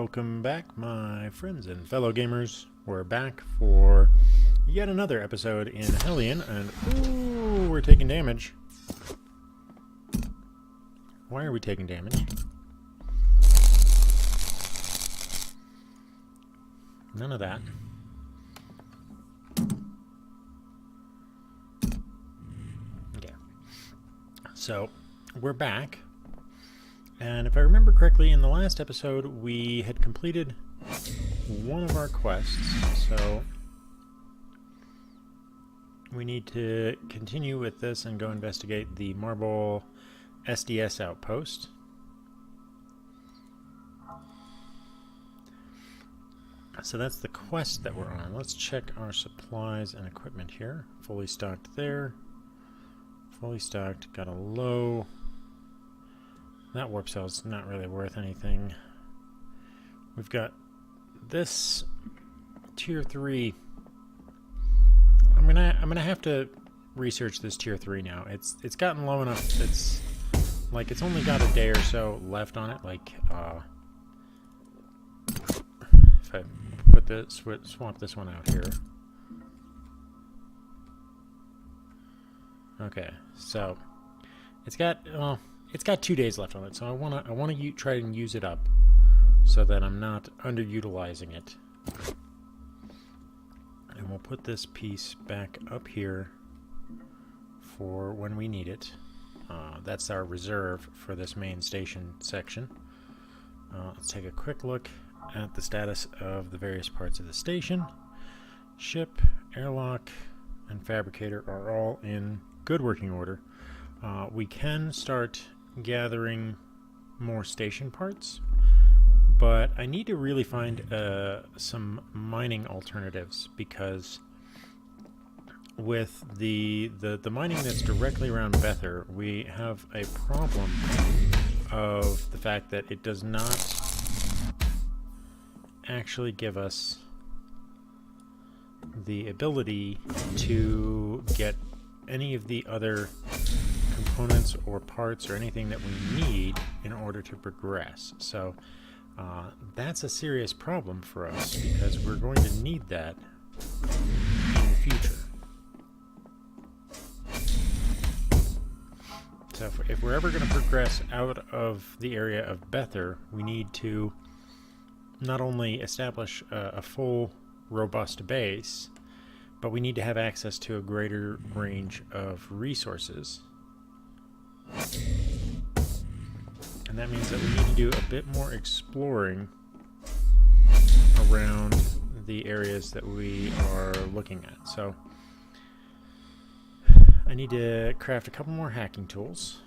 Welcome back, my friends and fellow gamers. We're back for yet another episode in Hellion, and ooh, we're taking damage. Why are we taking damage? None of that. Okay. So, we're back. And if I remember correctly, in the last episode, we had completed one of our quests, so we need to continue with this and go investigate the Marble SDS outpost. So that's the quest that we're on. Let's check our supplies and equipment here. Fully stocked there. Fully stocked. Got a low. That warp cell's not really worth anything. We've got this tier 3. I'm gonna have to research this tier 3 now. It's gotten low enough. It's like it's only got a day or so left on it. Like if I put this swap this one out here. Okay, so it's got 2 days left on it, so I wanna try and use it up so that I'm not underutilizing it. And we'll put this piece back up here for when we need it. That's our reserve for this main station section. Let's take a quick look at the status of the various parts of the station. Ship, airlock, and fabricator are all in good working order. We can start gathering more station parts, but I need to really find some mining alternatives, because with the mining that's directly around Bether, we have a problem of the fact that it does not actually give us the ability to get any of the other components or parts or anything that we need in order to progress. So that's a serious problem for us, because we're going to need that in the future. So if we're ever going to progress out of the area of Bether, we need to not only establish a full, robust base, but we need to have access to a greater range of resources. And that means that we need to do a bit more exploring around the areas that we are looking at. So I need to craft a couple more hacking tools,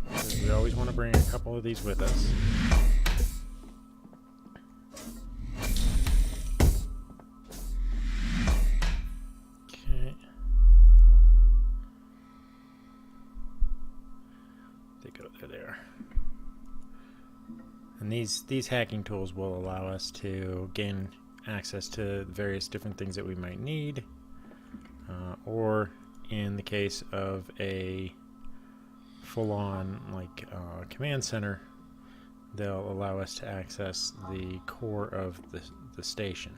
because we always want to bring a couple of these with us. Okay. They go there. And these hacking tools will allow us to gain access to various different things that we might need, or in the case of a full-on command center, they'll allow us to access the core of the station.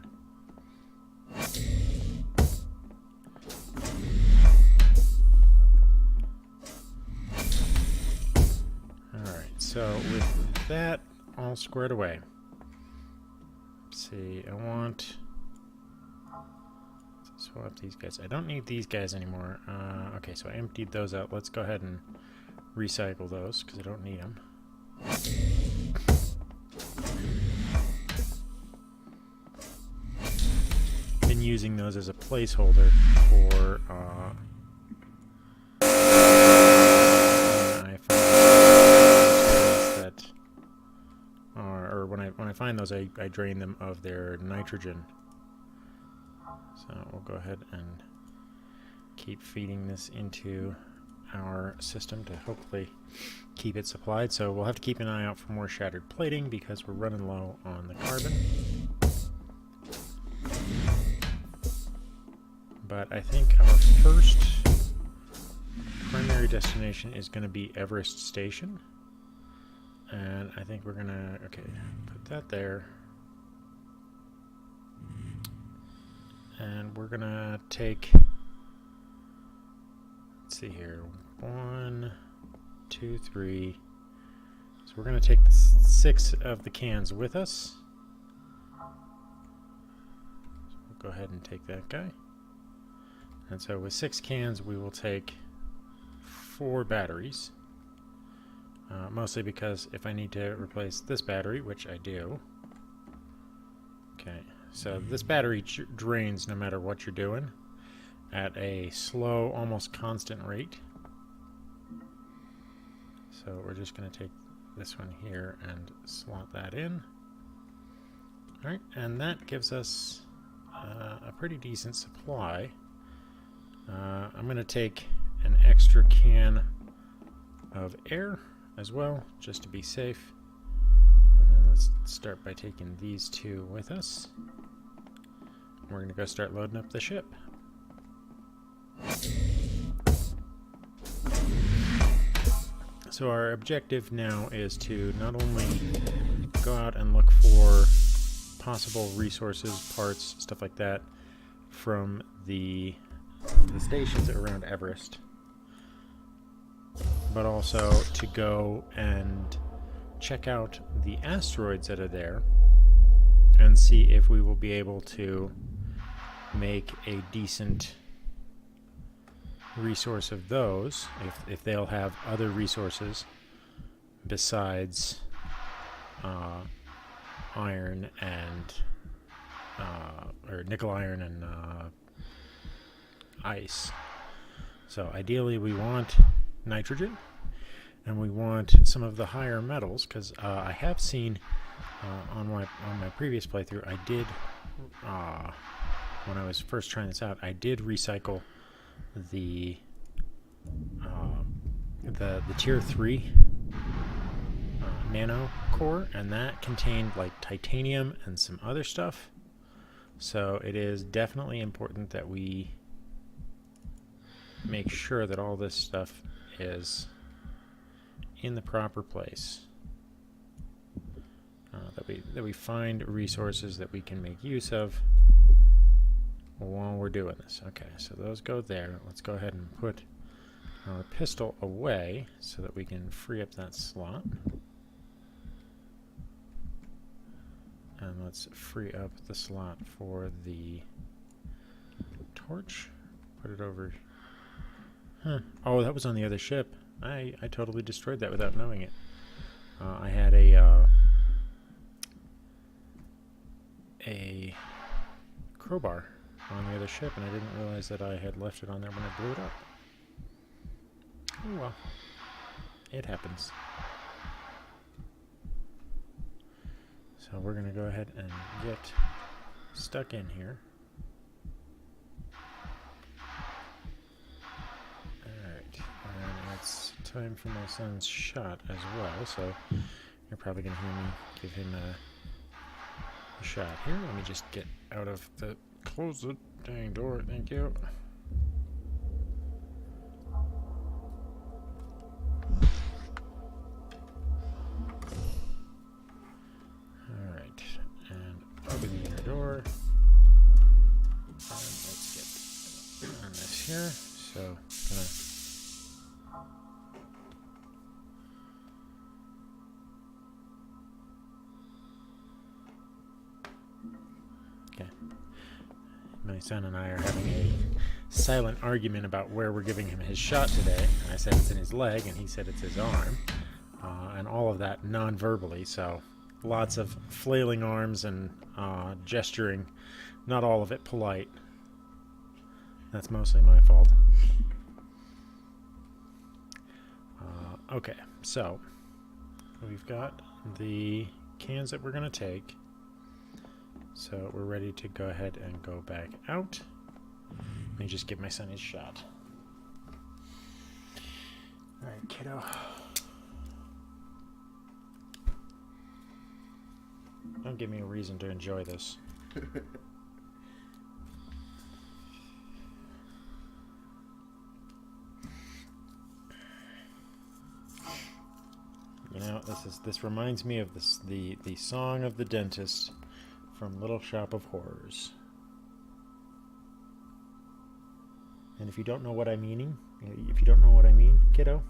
Alright, so with that all squared away, let's see, I want to swap these guys. I don't need these guys anymore. Okay, so I emptied those out. Let's go ahead and recycle those, because I don't need them. Been using those as a placeholder for when I find those, I drain them of their nitrogen. So we'll go ahead and keep feeding this into our system to hopefully keep it supplied. So we'll have to keep an eye out for more shattered plating, because we're running low on the carbon. But I think our first primary destination is going to be Everest Station. And I think we're going to, okay, put that there. and we're gonna take, let's see here, 1, 2, 3. So we're gonna take the 6 of the cans with us. So we'll go ahead and take that guy. And so with 6 cans, we will take 4 batteries. Mostly because if I need to replace this battery, which I do. Okay, so this battery drains no matter what you're doing at a slow, almost constant rate. So we're just going to take this one here and slot that in. Alright, and that gives us a pretty decent supply. I'm going to take an extra can of air as well, just to be safe. And then let's start by taking these 2 with us. We're going to go start loading up the ship. So our objective now is to not only go out and look for possible resources, parts, stuff like that from the stations around Everest, but also to go and check out the asteroids that are there and see if we will be able to make a decent resource of those, if they'll have other resources besides iron and or nickel, iron, and ice. So ideally we want nitrogen, and we want some of the higher metals, because I have seen on my previous playthrough, I did when I was first trying this out, I did recycle the tier 3 nano core, and that contained like titanium and some other stuff. So it is definitely important that we make sure that all this stuff is in the proper place, that we find resources that we can make use of while we're doing this. Okay, so those go there. Let's go ahead and put our pistol away so that we can free up that slot. And let's free up the slot for the torch. Put it over. Huh. Oh, that was on the other ship. I totally destroyed that without knowing it. I had a crowbar on the other ship, and I didn't realize that I had left it on there when I blew it up. Oh well. It happens. So we're going to go ahead and get stuck in here. Alright, and it's time for my son's shot as well, so you're probably going to hear me give him a shot here. Let me just get out of the... Close the dang door, thank you. Alright, and open the inner door. And let's get on this here. So, my son and I are having a silent argument about where we're giving him his shot today. And I said it's in his leg, and he said it's his arm. And all of that non-verbally, so lots of flailing arms and gesturing, not all of it polite. That's mostly my fault. Okay, so we've got the cans that we're going to take. So we're ready to go ahead and go back out. Let me just give my son his shot. Alright, kiddo. Don't give me a reason to enjoy this. You know, this reminds me of the song of the dentist from Little Shop of Horrors. And if you don't know what I mean, kiddo,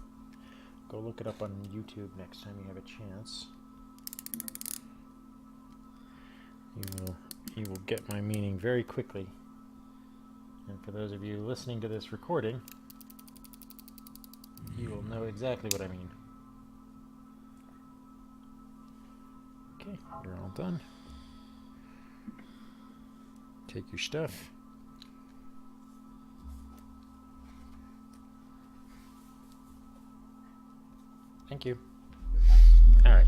go look it up on YouTube next time you have a chance. You will get my meaning very quickly. And for those of you listening to this recording, you will know exactly what I mean. Okay, you're all done. Take your stuff. Thank you. All right.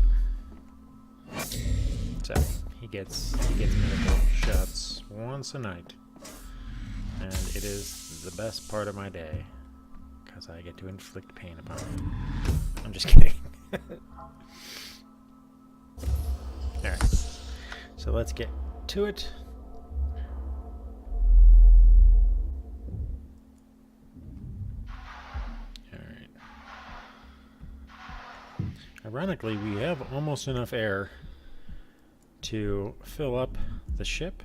So he gets medical shots once a night, and it is the best part of my day because I get to inflict pain upon him. I'm just kidding. All right. So let's get to it. Ironically, we have almost enough air to fill up the ship,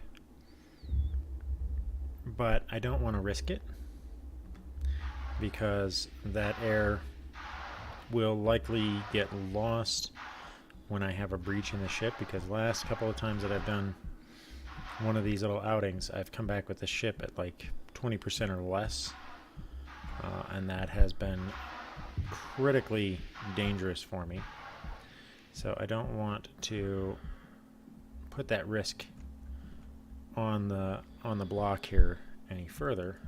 but I don't want to risk it because that air will likely get lost when I have a breach in the ship, because the last couple of times that I've done one of these little outings, I've come back with the ship at like 20% or less, and that has been critically dangerous for me. So I don't want to put that risk on the block here any further.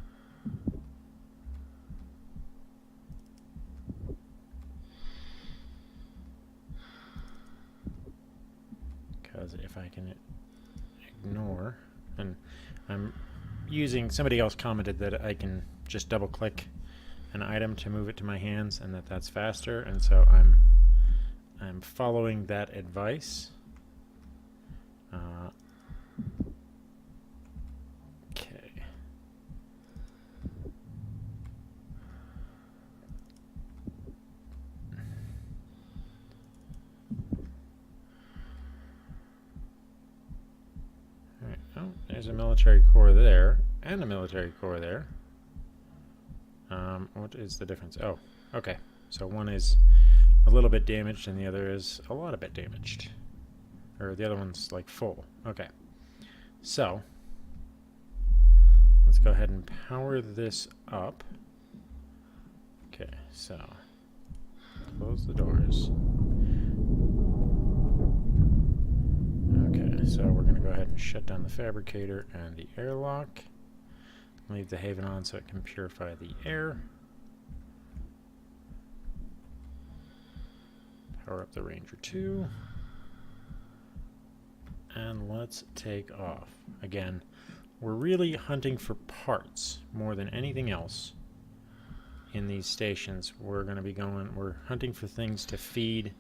Because if I can ignore, and I'm using, somebody else commented that I can just double click an item to move it to my hands, and that's faster, and so I'm following that advice. Okay. All right. Oh, there's a military core there, and a military core there. What is the difference? Oh, okay. So one is a little bit damaged and the other is a lot of bit damaged. Or the other one's like full. Okay. So let's go ahead and power this up. Okay, so close the doors. Okay, so we're going to go ahead and shut down the fabricator and the airlock. Leave the Haven on so it can purify the air. Power up the Ranger 2. And let's take off. Again, we're really hunting for parts more than anything else in these stations. We're hunting for things to feed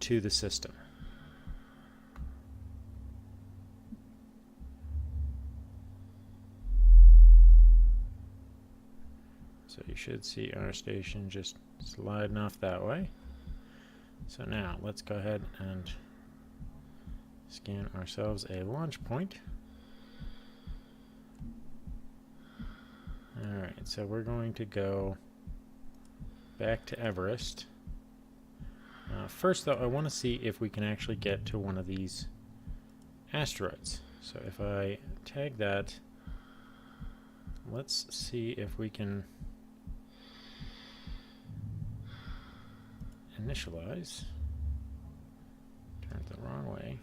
to the system. So you should see our station just sliding off that way. So now let's go ahead and scan ourselves a launch point. Alright, so we're going to go back to Everest. First though, I want to see if we can actually get to one of these asteroids. So if I tag that, let's see if we can initialize. Turned the wrong way.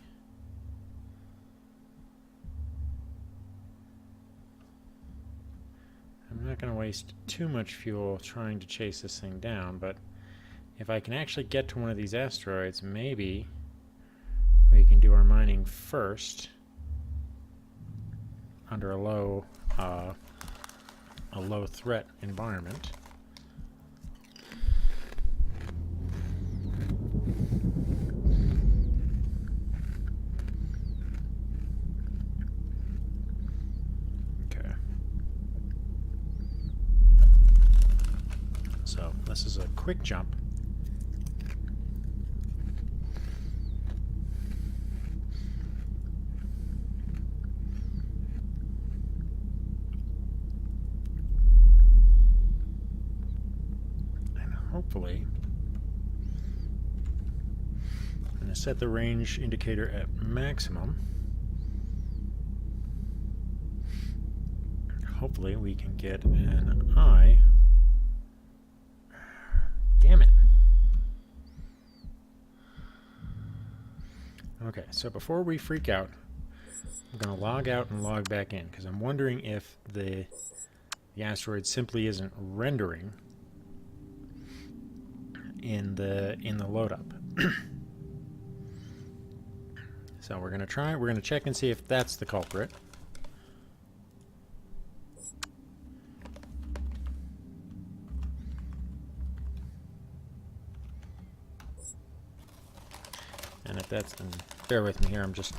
I'm not going to waste too much fuel trying to chase this thing down, but if I can actually get to one of these asteroids, maybe we can do our mining first under a low threat environment. So this is a quick jump. hopefully. I'm going to set the range indicator at maximum. Hopefully we can get an eye. Damn it. Okay, so before we freak out, I'm going to log out and log back in, because I'm wondering if the asteroid simply isn't rendering in the load up. So we're going to check and see if that's the culprit. And if that's, then bear with me here, I'm just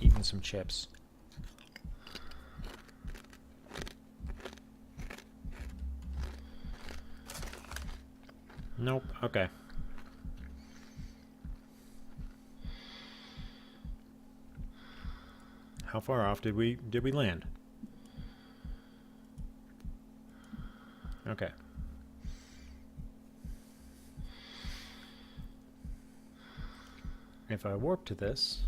eating some chips. Nope, okay. How far off did we land? Okay. If I warp to this,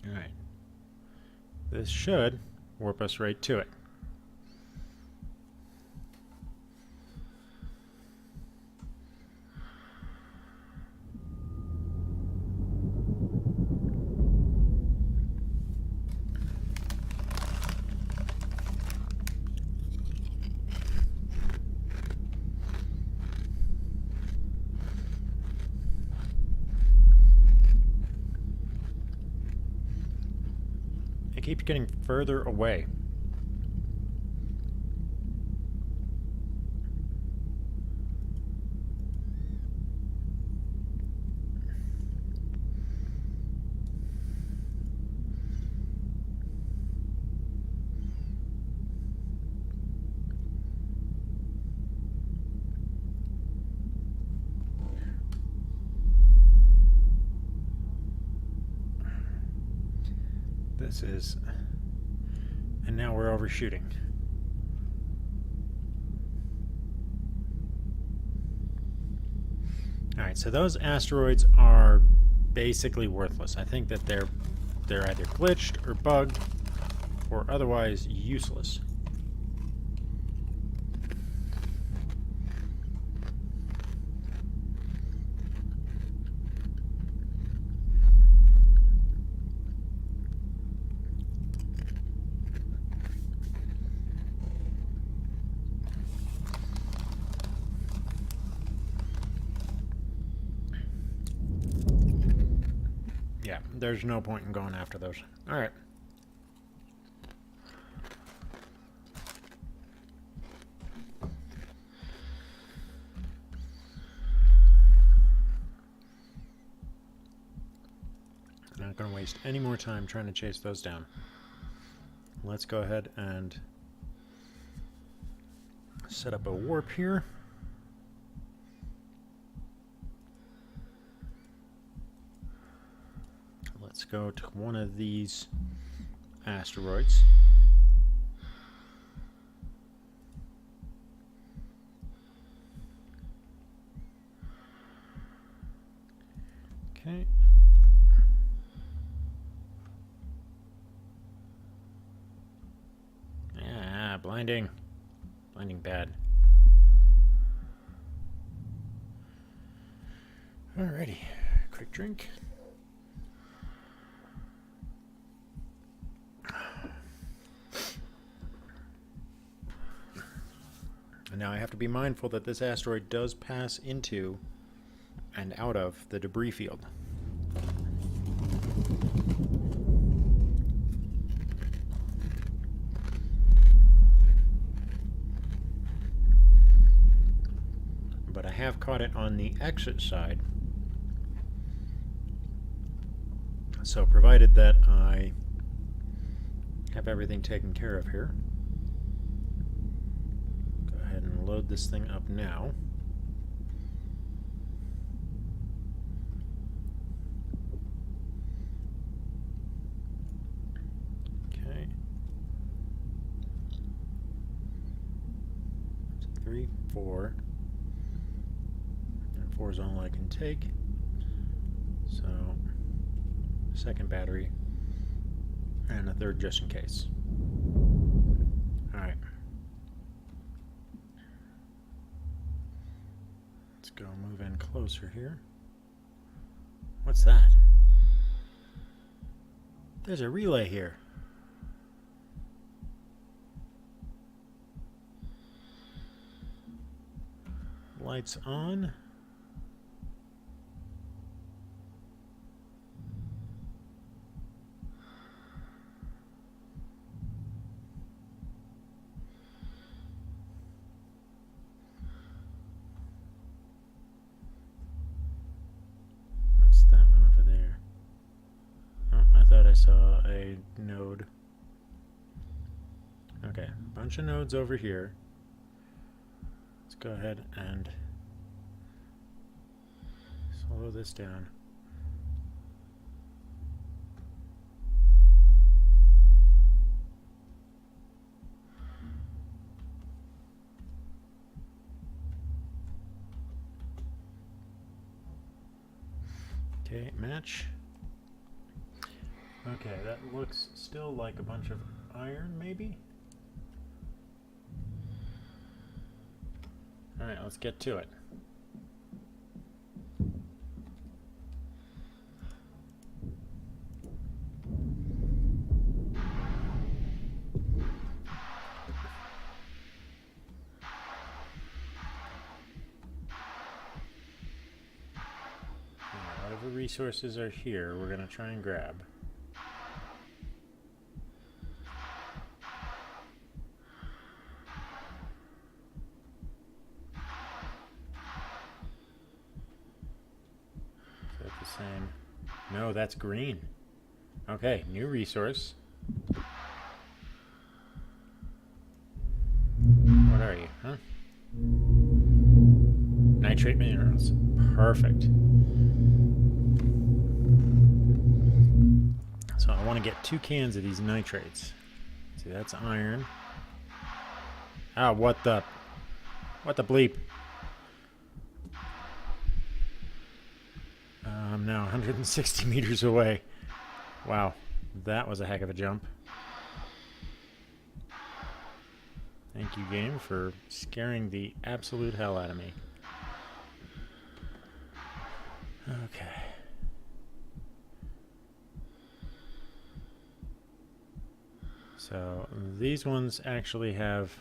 all right. This should warp us right to it. It keeps getting further away. This is... and now we're overshooting. Alright, so those asteroids are basically worthless. I think that they're either glitched or bugged or otherwise useless. Yeah, there's no point in going after those. Alright. Not going to waste any more time trying to chase those down. Let's go ahead and set up a warp here. Let's go to one of these asteroids. Okay. Ah, blinding. Blinding bad. Alrighty. Quick drink. And now I have to be mindful that this asteroid does pass into and out of the debris field. But I have caught it on the exit side. So provided that I have everything taken care of here, go ahead and load this thing up now. Okay. 3, 4. And 4 is all I can take. So, second battery, and a third just in case. Alright. Let's go move in closer here. What's that? There's a relay here. Lights on. What's that one over there? Oh, I thought I saw a node. Okay, bunch of nodes over here. Let's go ahead and slow this down. Okay, match. Okay, that looks still like a bunch of iron, maybe? Alright, let's get to it. Whatever resources are here, we're going to try and grab. Is that the same? No, that's green. Okay, new resource. What are you, huh? Nitrate minerals. Perfect. So I want to get 2 cans of these nitrates. See, that's iron. Ah, what the bleep? I'm now 160 meters away. Wow, that was a heck of a jump. Thank you, game, for scaring the absolute hell out of me. Okay. So these ones actually have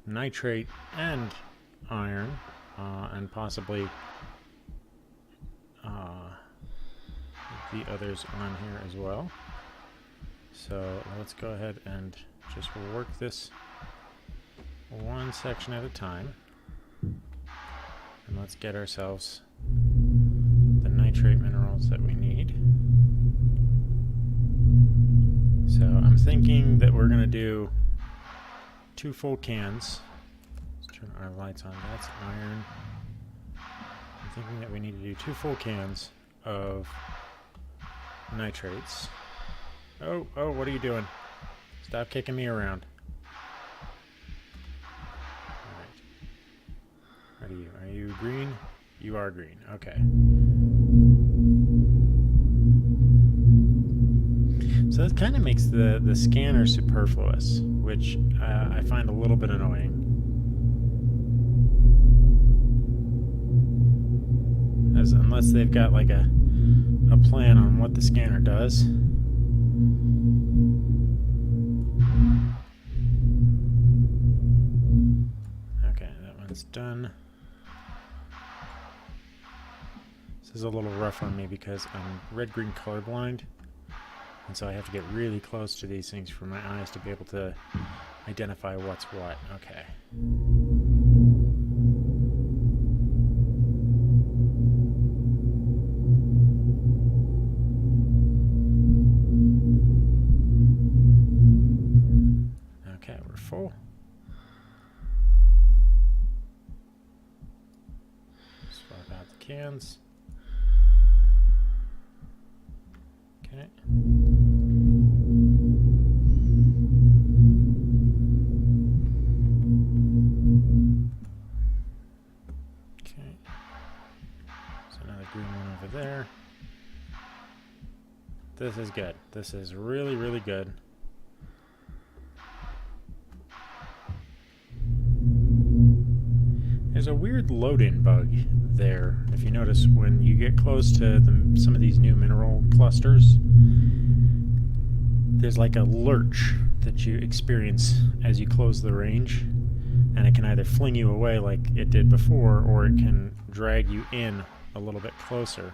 nitrate and iron, and possibly the others on here as well. So let's go ahead and just work this one section at a time, and let's get ourselves the nitrate minerals that we need. So I'm thinking that we're going to do 2 full cans. Let's turn our lights on. That's iron. I'm thinking that we need to do 2 full cans of nitrates. Oh, what are you doing? Stop kicking me around. Alright. Are you green? You are green. Okay. So that kind of makes the scanner superfluous, which I find a little bit annoying. Unless they've got like a plan on what the scanner does. Okay, that one's done. This is a little rough on me because I'm red-green colorblind, and so I have to get really close to these things for my eyes to be able to identify what's what. Okay. full. Swap out the cans. Okay. Okay. So another green one over there. This is good. This is really, really good. There's a weird load-in bug there. If you notice, when you get close to some of these new mineral clusters, there's like a lurch that you experience as you close the range, and it can either fling you away like it did before, or it can drag you in a little bit closer.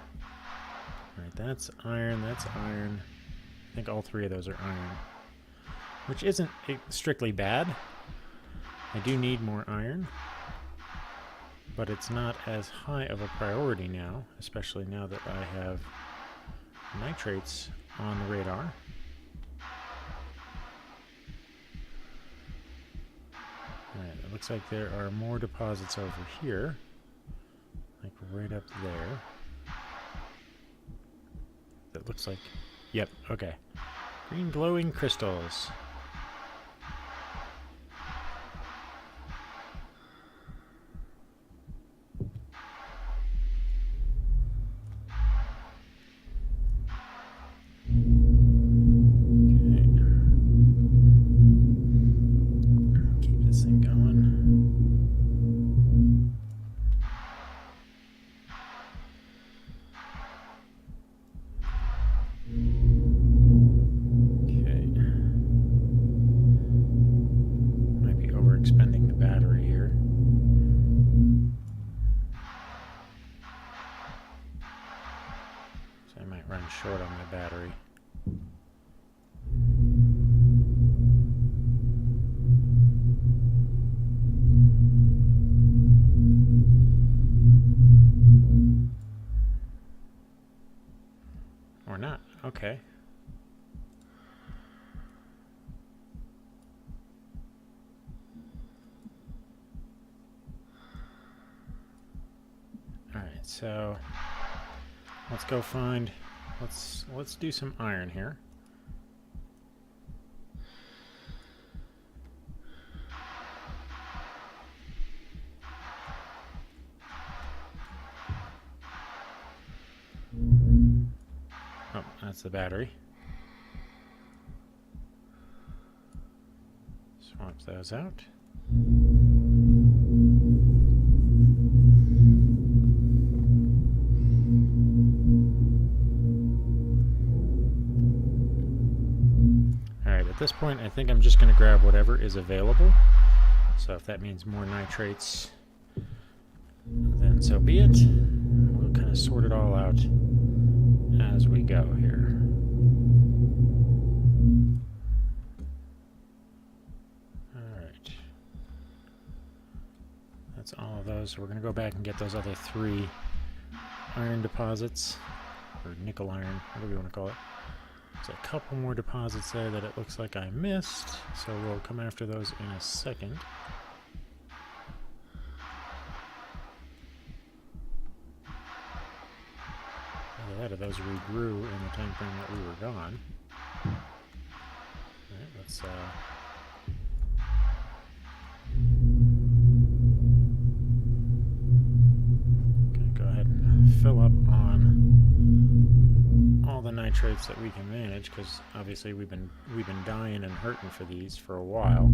Alright, that's iron, that's iron. I think all three of those are iron, which isn't strictly bad. I do need more iron, but it's not as high of a priority now, especially now that I have nitrates on the radar. Alright, it looks like there are more deposits over here, like right up there. That looks like, yep, okay. Green glowing crystals. Expending the battery here. So I might run short on my battery. Or not. Okay. So let's go find, let's do some iron here. Oh, that's the battery. Swap those out. At this point, I think I'm just going to grab whatever is available. So if that means more nitrates, then so be it. We'll kind of sort it all out as we go here. Alright. That's all of those. So we're going to go back and get those other 3 iron deposits, or nickel iron, whatever you want to call it. There's a couple more deposits there that it looks like I missed, so we'll come after those in a second. Either that or those regrew in the time frame that we were gone. Alright, let's go ahead and fill up on all the nitrates that we can manage, because obviously we've been dying and hurting for these for a while.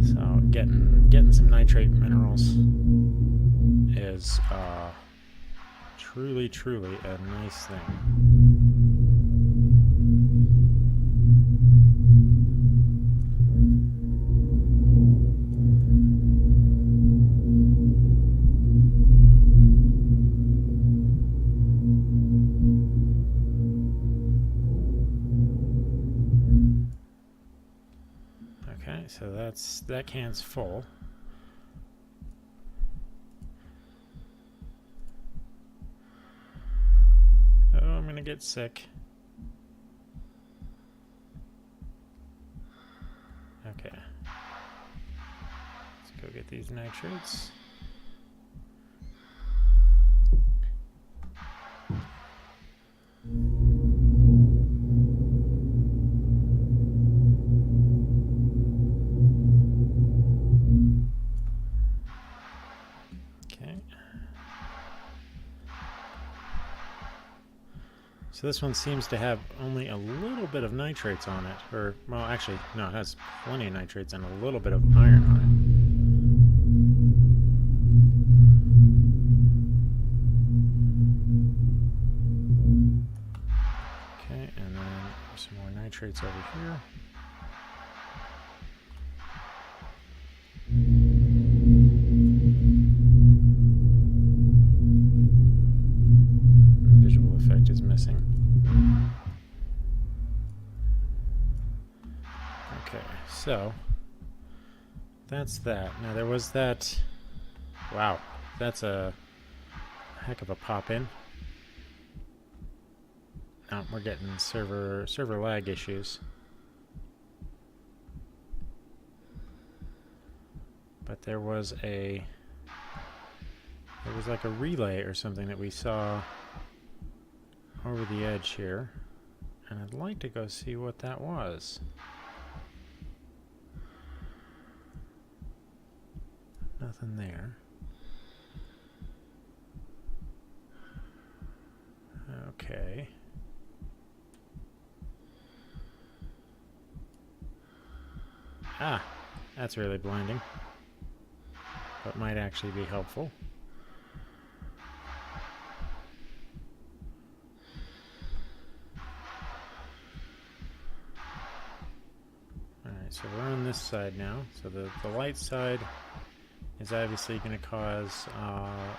So getting some nitrate minerals is truly a nice thing. So that can's full. Oh, I'm gonna get sick. Okay. Let's go get these nitrates. So this one seems to have only a little bit of nitrates on it, or, well, actually, no, it has plenty of nitrates and a little bit of iron on it. Okay, and then some more nitrates over here. The visual effect is missing. Okay, so that's that. Now there was that. Wow, that's a heck of a pop-in. Oh, we're getting server lag issues. But there was like a relay or something that we saw over the edge here, and I'd like to go see what that was. Nothing there. Okay. Ah, that's really blinding, but might actually be helpful. Alright, so we're on this side now. So the light side is obviously going to cause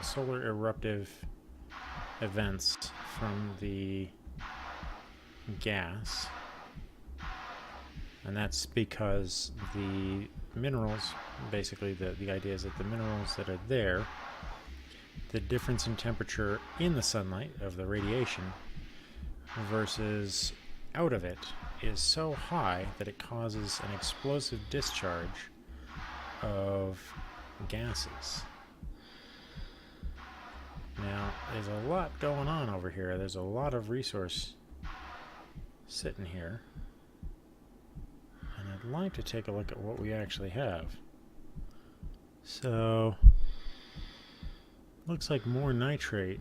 solar eruptive events from the gas. And that's because the minerals, basically the idea is that the minerals that are there, the difference in temperature in the sunlight of the radiation versus out of it is so high that it causes an explosive discharge of gases. Now, there's a lot going on over here. There's a lot of resource sitting here. And I'd like to take a look at what we actually have. So, looks like more nitrate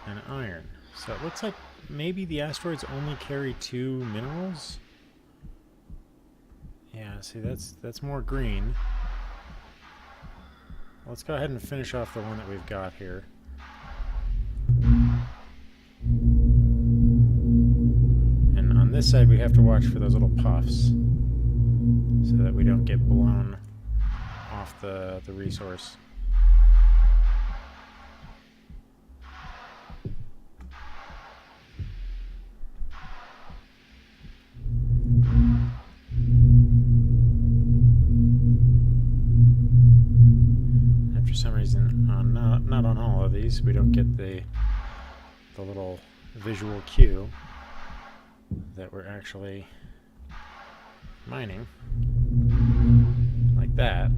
and iron. So it looks like maybe the asteroids only carry 2 minerals. Yeah, see, that's more green. Let's go ahead and finish off the one that we've got here. And on this side we have to watch for those little puffs so that we don't get blown off the resource. For some reason, not on all of these, we don't get the little visual cue that we're actually mining like that.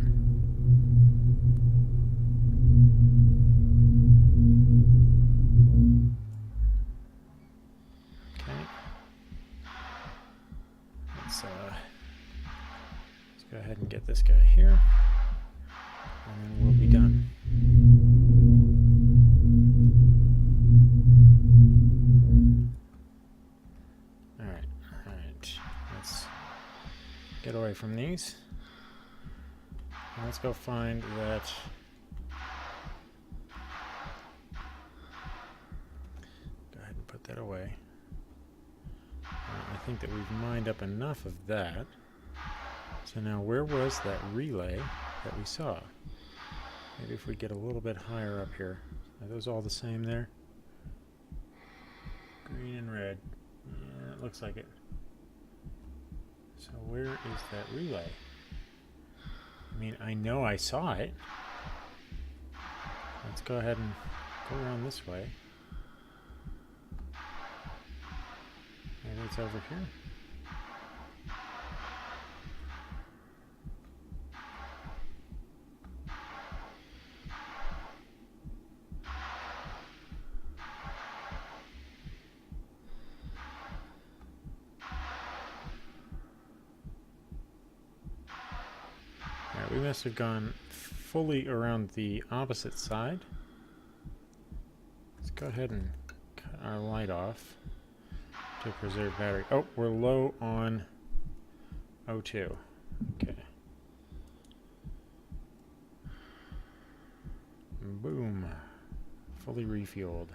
Okay, let's go ahead and get this guy here. And then we'll be done. Alright. Let's get away from these. And let's go find that. Go ahead and put that away. I think that we've mined up enough of that. So now where was that relay that we saw? Maybe if we get a little bit higher up here. Are those all the same there? Green and red. Yeah, it looks like it. So where is that relay? I mean, I know I saw it. Let's go ahead and go around this way. Maybe it's over here. must have gone fully around the opposite side. Let's go ahead and cut our light off to preserve battery. Oh, we're low on O2. Okay. Boom. Fully refueled.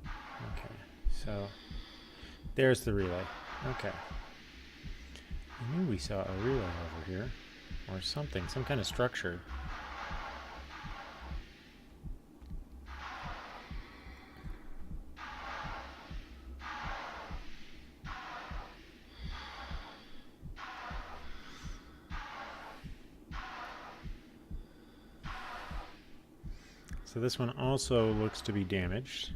Okay, so there's the relay. Okay. I knew we saw a relay over here. Or something, some kind of structure. So this one also looks to be damaged.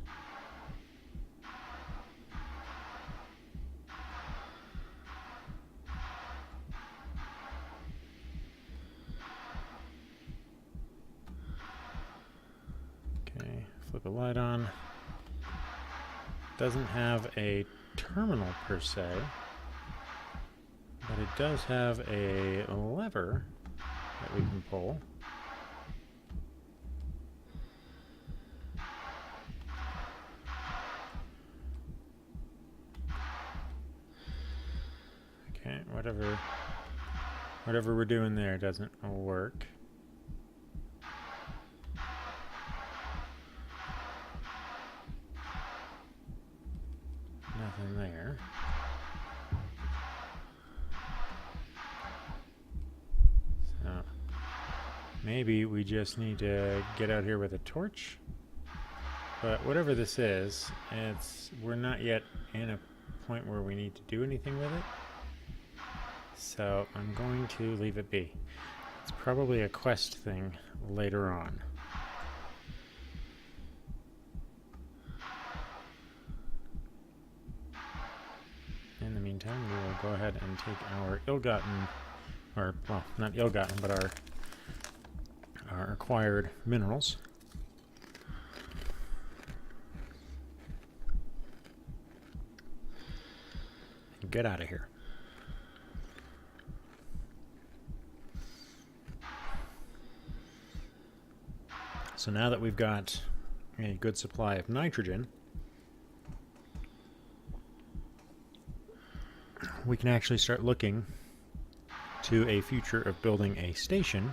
Okay, flip a light on. Doesn't have a terminal per se, but it does have a lever that we can pull. Okay, whatever we're doing there doesn't work. Nothing there. So maybe we just need to get out here with a torch. But whatever this is, we're not yet in a point where we need to do anything with it. So I'm going to leave it be. It's probably a quest thing later on. In the meantime, we will go ahead and take our ill-gotten, or, well, not ill-gotten, but our acquired minerals. And get out of here. So now that we've got a good supply of nitrogen, we can actually start looking to a future of building a station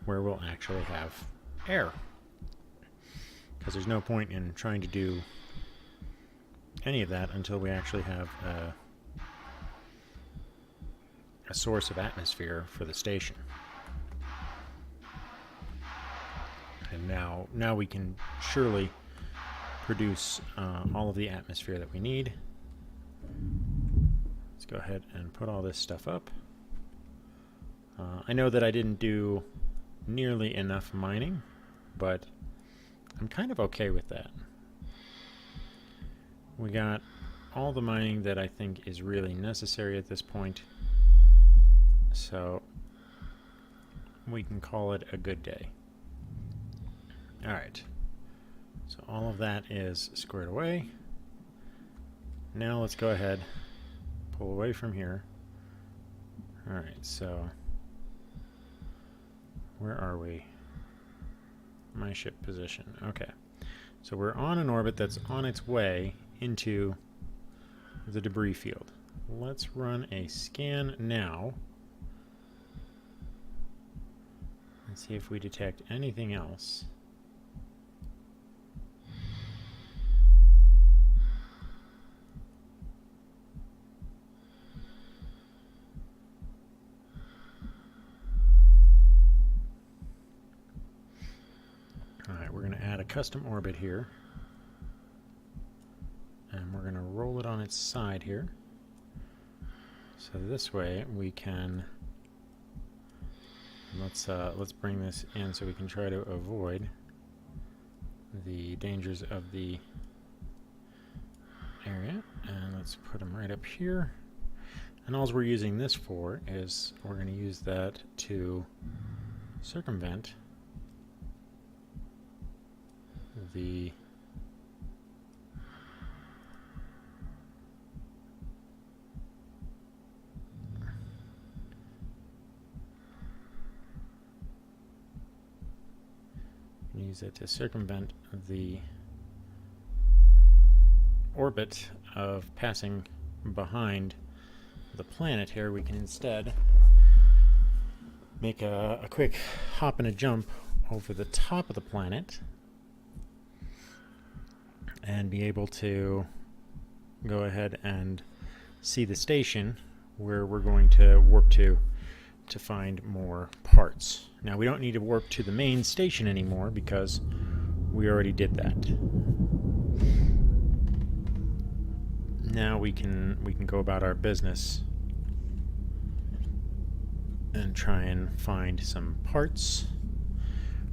where we'll actually have air. Because there's no point in trying to do any of that until we actually have a source of atmosphere for the station. And now we can surely produce all of the atmosphere that we need. Let's go ahead and put all this stuff up. I know that I didn't do nearly enough mining, but I'm kind of okay with that. We got all the mining that I think is really necessary at this point, so we can call it a good day. Alright, so all of that is squared away. Now let's go ahead, pull away from here. Alright, so where are we? My ship position. Okay, so we're on an orbit that's on its way into the debris field. Let's run a scan now and see if we detect anything else. Alright, we're going to add a custom orbit here. And we're going to roll it on its side here. So this way we can... Let's bring this in so we can try to avoid the dangers of the area. And let's put them right up here. And all we're using this for is we're going to use that to circumvent the use it to circumvent the orbit of passing behind the planet here. We can instead make a quick hop and a jump over the top of the planet and be able to go ahead and see the station where we're going to warp to find more parts. Now we don't need to warp to the main station anymore because we already did that. Now we can go about our business and try and find some parts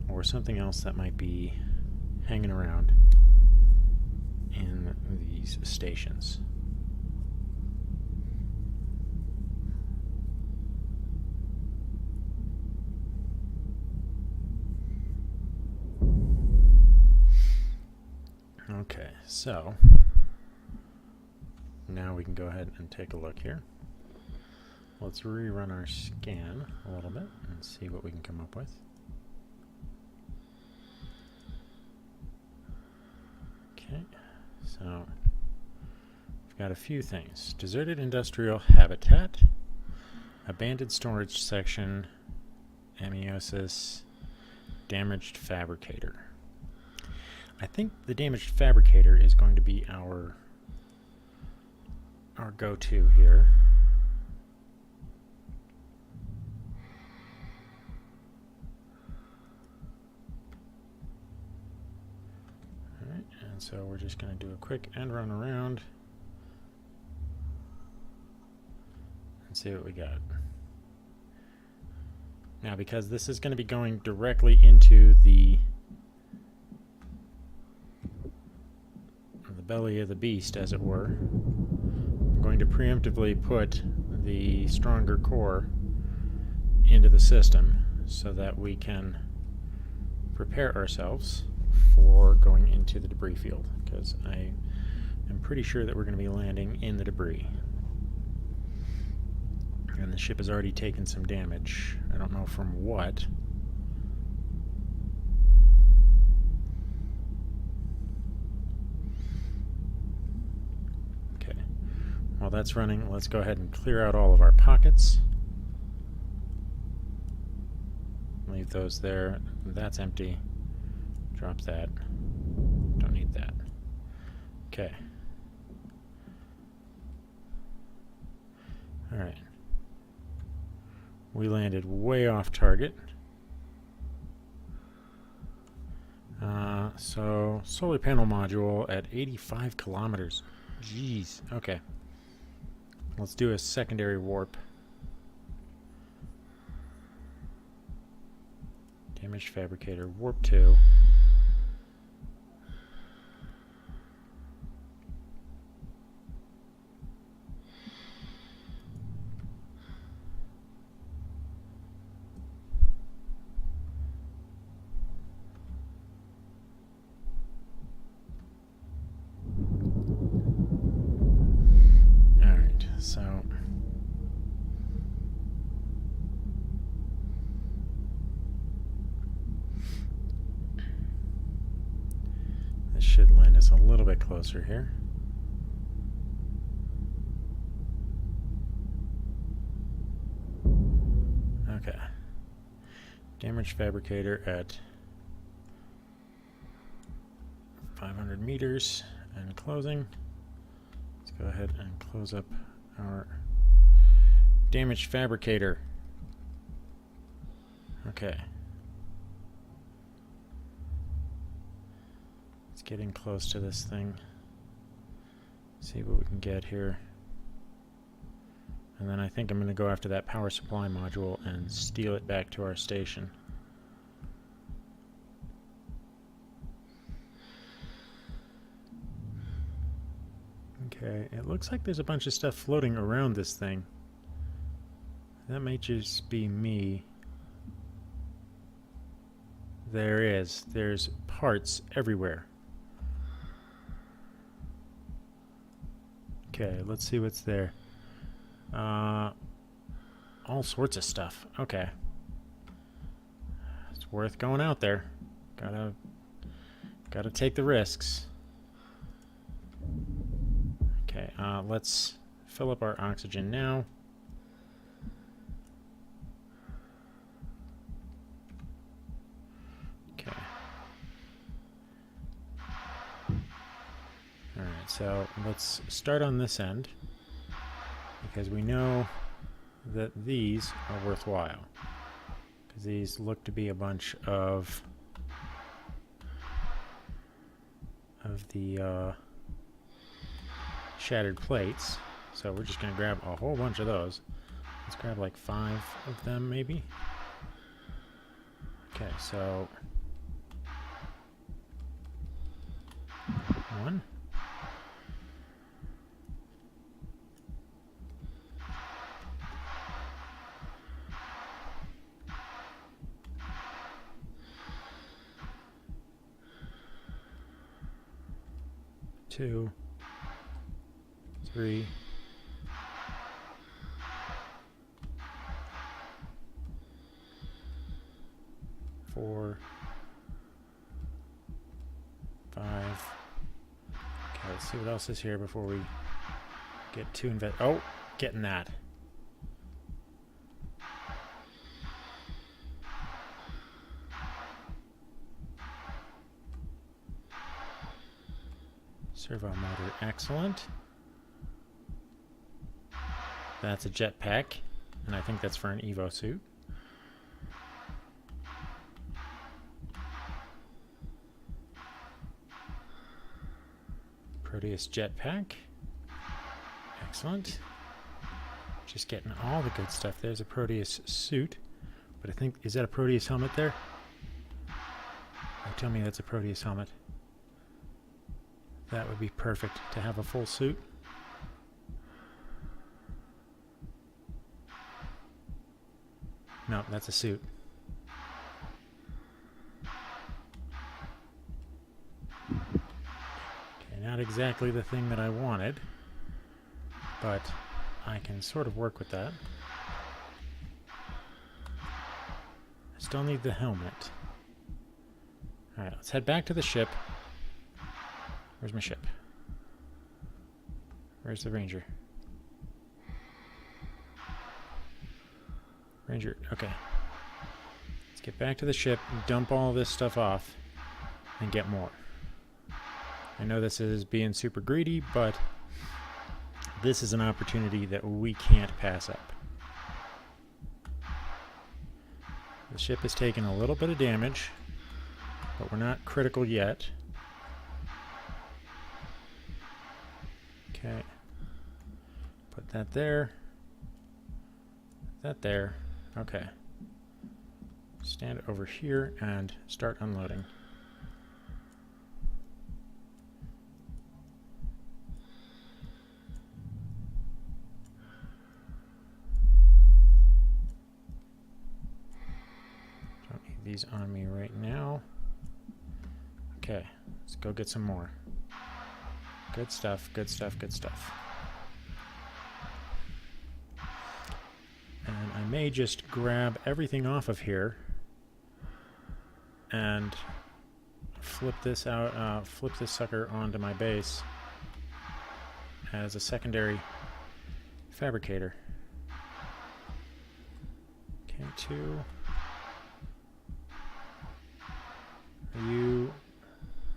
or something else that might be hanging around in these stations. Okay, so now we can go ahead and take a look here. Let's rerun our scan a little bit and see what we can come up with. Okay, so we've got a few things. Deserted industrial habitat, abandoned storage section, amniosis, damaged fabricator. I think the damaged fabricator is going to be our go-to here. Alright, and so we're just going to do a quick end run around and see what we got. Now, because this is going to be going directly into the belly of the beast, as it were, I'm going to preemptively put the stronger core into the system so that we can prepare ourselves for going into the debris field, because I am pretty sure that we're going to be landing in the debris. And the ship has already taken some damage. I don't know from what. While that's running, let's go ahead and clear out all of our pockets. Leave those there. That's empty. Drop that. Don't need that. Okay. Alright. We landed way off target. So, solar panel module at 85 kilometers. Jeez. Okay. Let's do a secondary warp. Damaged fabricator, warp 2. So this should land us a little bit closer here. Okay. Damaged fabricator at 500 meters and closing. Let's go ahead and close up our damaged fabricator. Okay. Let's get in close to this thing. See what we can get here. And then I think I'm going to go after that power supply module and steal it back to our station. Okay, it looks like there's a bunch of stuff floating around this thing. That might just be me. There is. There's parts everywhere. Okay, let's see what's there. All sorts of stuff. Okay. It's worth going out there. Gotta Gotta take the risks. Okay, let's fill up our oxygen now. Okay. Alright, so let's start on this end, because we know that these are worthwhile. Because these look to be a bunch of the shattered plates. So we're just going to grab a whole bunch of those. Let's grab like 5 of them maybe. Okay, so 1. 2, 3, 4, 5. Okay, let's see what else is here before we get too invested. Oh, getting that. Servo motor, excellent. That's a jetpack, and I think that's for an Evo suit. Proteus jetpack, excellent. Just getting all the good stuff. There's a Proteus suit, but I think, is that a Proteus helmet there? Oh, tell me that's a Proteus helmet. That would be perfect to have a full suit. No, that's a suit. Okay, not exactly the thing that I wanted, but I can sort of work with that. I still need the helmet. Alright, let's head back to the ship. Where's my ship? Where's the Ranger? Ranger, okay. Let's get back to the ship, dump all this stuff off, and get more. I know this is being super greedy, but this is an opportunity that we can't pass up. The ship has taken a little bit of damage, but we're not critical yet. Okay, put that there, that there, okay. Stand over here and start unloading. Don't need these on me right now. Okay, let's go get some more. Good stuff, good stuff, good stuff. And I may just grab everything off of here and flip this out, flip this sucker onto my base as a secondary fabricator. Okay, 2. Are you...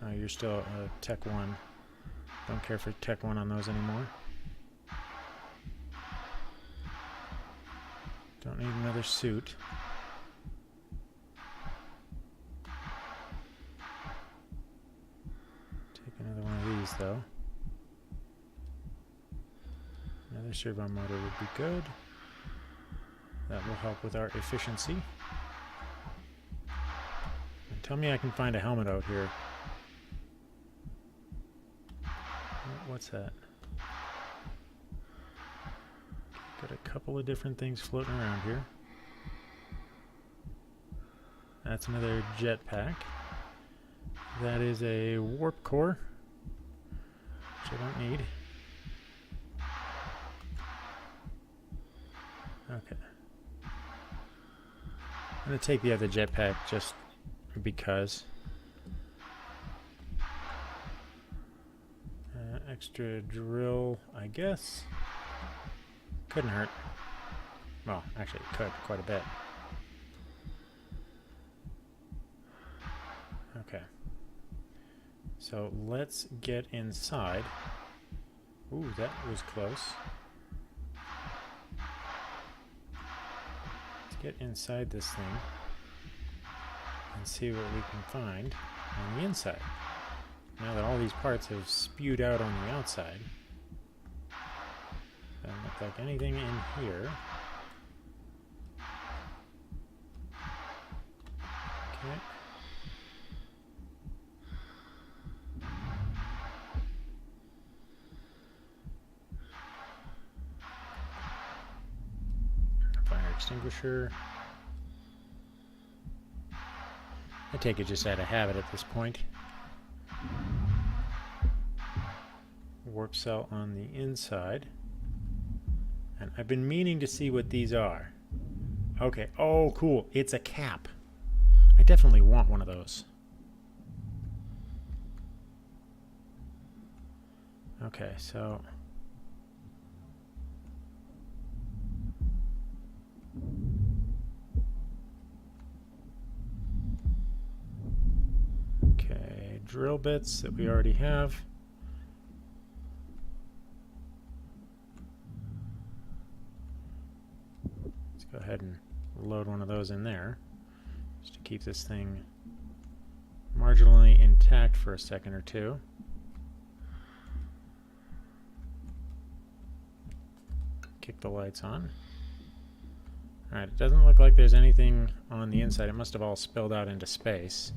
Oh, you're still Tech 1. Don't care for Tech 1 on those anymore. Don't need another suit. Take another one of these, though. Another servo motor would be good. That will help with our efficiency. And tell me I can find a helmet out here. What's that? Got a couple of different things floating around here. That's another jetpack. That is a warp core, which I don't need. Okay. I'm going to take the other jetpack just because. extra drill, I guess. Couldn't hurt. Well, actually it could quite a bit. Okay. So let's get inside. Ooh, that was close. Let's get inside this thing and see what we can find on the inside. Now that all these parts have spewed out on the outside, doesn't look like anything in here. Okay. Fire extinguisher. I take it just out of habit at this point. Warp cell on the inside. And I've been meaning to see what these are. Okay. Oh, cool. It's a cap. I definitely want one of those. Okay, so... Okay, drill bits that we already have. Let's go ahead and load one of those in there, just to keep this thing marginally intact for a second or two. Kick the lights on. Alright, it doesn't look like there's anything on the inside. It must have all spilled out into space.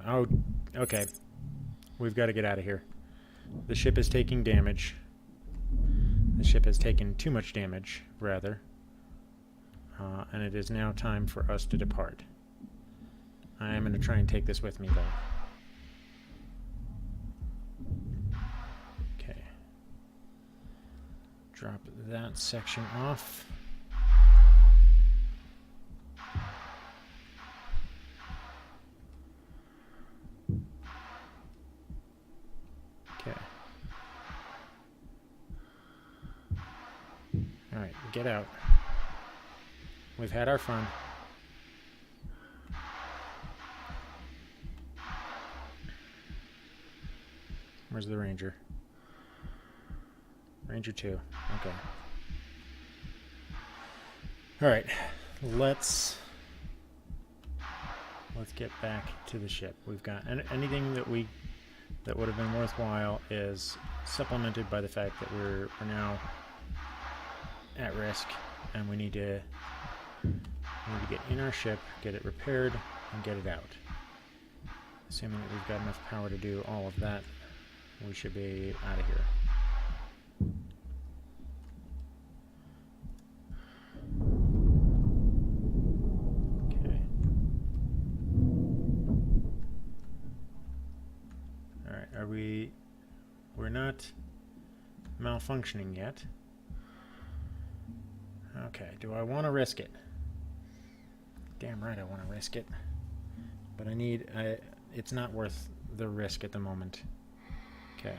Oh, okay. We've got to get out of here. The ship is taking damage. The ship has taken too much damage, rather. And it is now time for us to depart. I am going to try and take this with me, though. Okay. Drop that section off. Okay. Alright, get out. We've had our fun. Where's the Ranger? Ranger 2. Okay. Alright, let's get back to the ship. We've got anything that would have been worthwhile is supplemented by the fact that we're now at risk, and we need to get in our ship, get it repaired, and get it out. Assuming that we've got enough power to do all of that, we should be out of here. Okay. Alright, we're not malfunctioning yet. Okay, do I want to risk it? Damn right I want to risk it. But it's not worth the risk at the moment. Okay.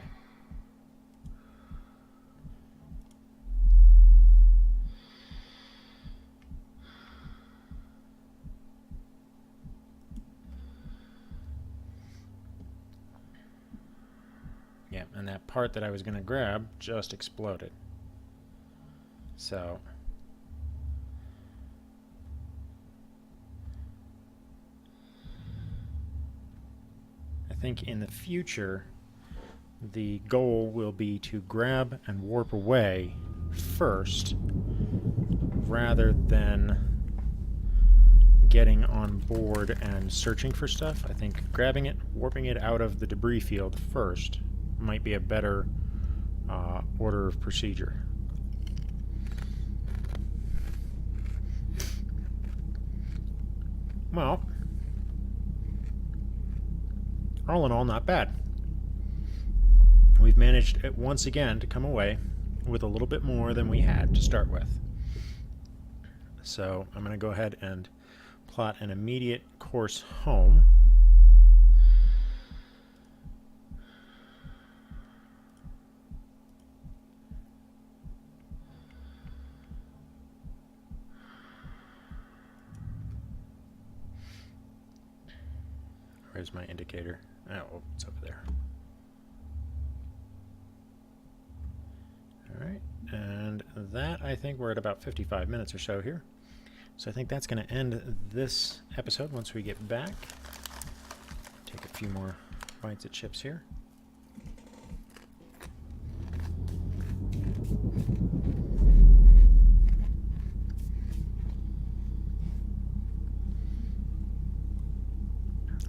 Yeah, and that part that I was going to grab just exploded. So... I think in the future, the goal will be to grab and warp away first, rather than getting on board and searching for stuff. I think grabbing it, warping it out of the debris field first might be a better order of procedure. Well, all in all, not bad. We've managed once again to come away with a little bit more than we had to start with. So I'm going to go ahead and plot an immediate course home. Where's my indicator? Oh, it's over there. Alright, and that, I think we're at about 55 minutes or so here. So I think that's going to end this episode once we get back. Take a few more bites at chips here.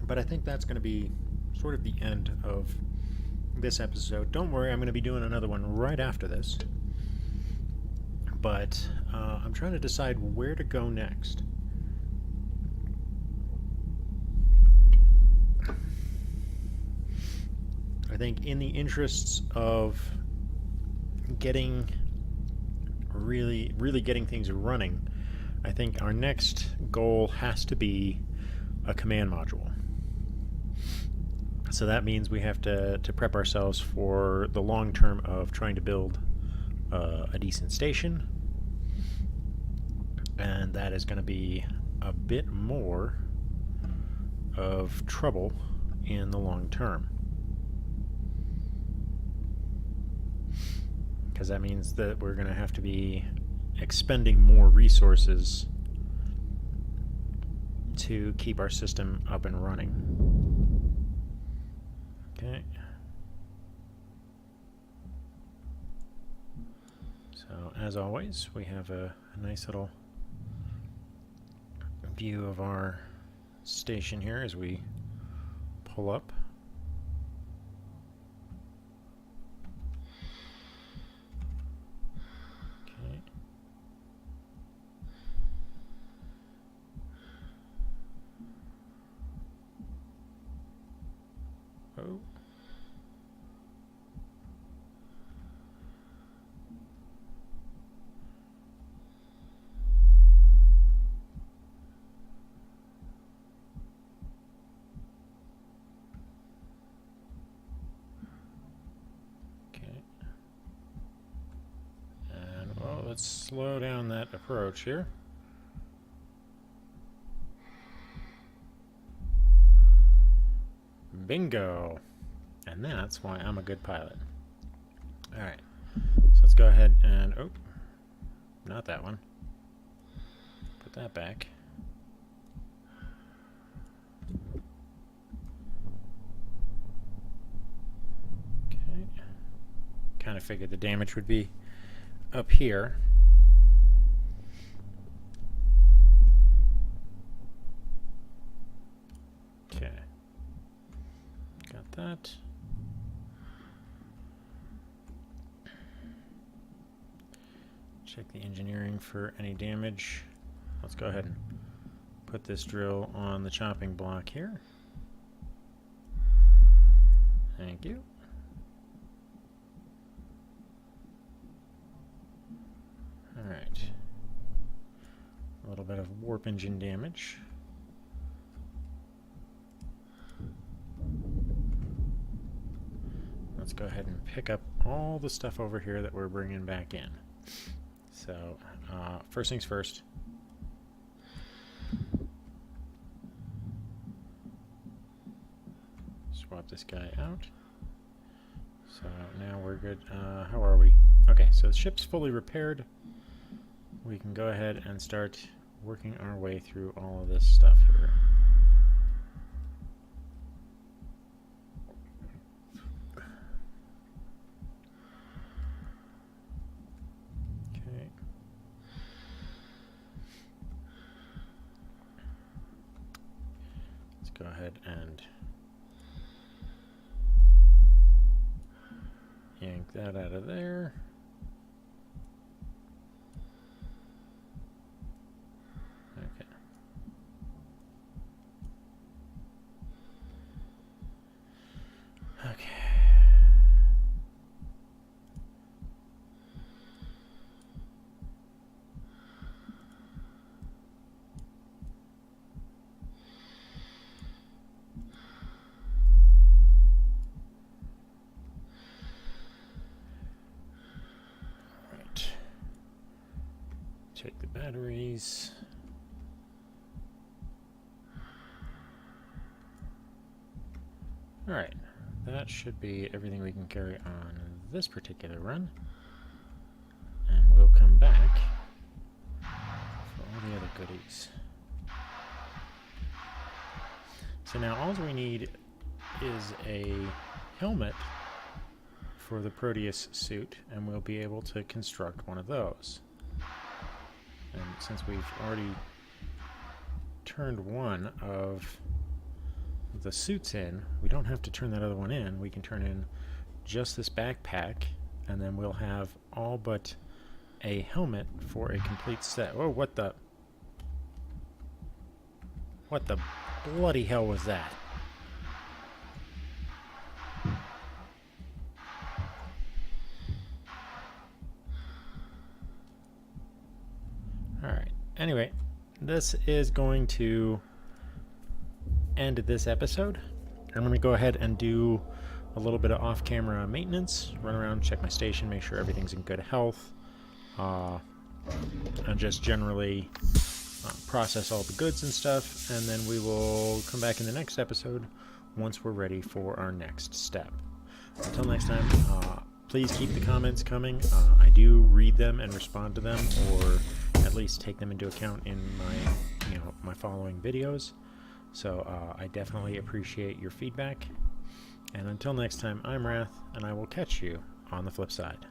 But I think that's going to be sort of the end of this episode. Don't worry, I'm going to be doing another one right after this. But I'm trying to decide where to go next. I think in the interests of getting really getting things running, I think our next goal has to be a command module. So that means we have to prep ourselves for the long term of trying to build a decent station, and that is going to be a bit more of trouble in the long term, because that means that we're going to have to be expending more resources to keep our system up and running. Okay. So, as always, we have a nice little view of our station here as we pull up. Okay. Oh. Let's slow down that approach here. Bingo! And that's why I'm a good pilot. Alright, so let's go ahead and... oh, not that one. Put that back. Okay. Kind of figured the damage would be up here. Okay. Got that. Check the engineering for any damage. Let's go ahead and put this drill on the chopping block here. Thank you. Alright. A little bit of warp engine damage. Let's go ahead and pick up all the stuff over here that we're bringing back in. So, first things first. Swap this guy out. So now we're good. How are we? Okay, so the ship's fully repaired. We can go ahead and start working our way through all of this stuff here. Okay. Let's go ahead and yank that out of there. Okay. Okay. Take the batteries. Alright, that should be everything we can carry on this particular run. And we'll come back for all the other goodies. So now all we need is a helmet for the Proteus suit, and we'll be able to construct one of those. And since we've already turned one of the suits in, we don't have to turn that other one in. We can turn in just this backpack, and then we'll have all but a helmet for a complete set. Oh, what the bloody hell was that? Alright, anyway, this is going to end this episode. I'm going to go ahead and do a little bit of off-camera maintenance, run around, check my station, make sure everything's in good health, and just generally process all the goods and stuff, and then we will come back in the next episode once we're ready for our next step. Until next time, please keep the comments coming. I do read them and respond to them, or at least take them into account in my following videos. So I definitely appreciate your feedback. And until next time, I'm Wrath, and I will catch you on the flip side.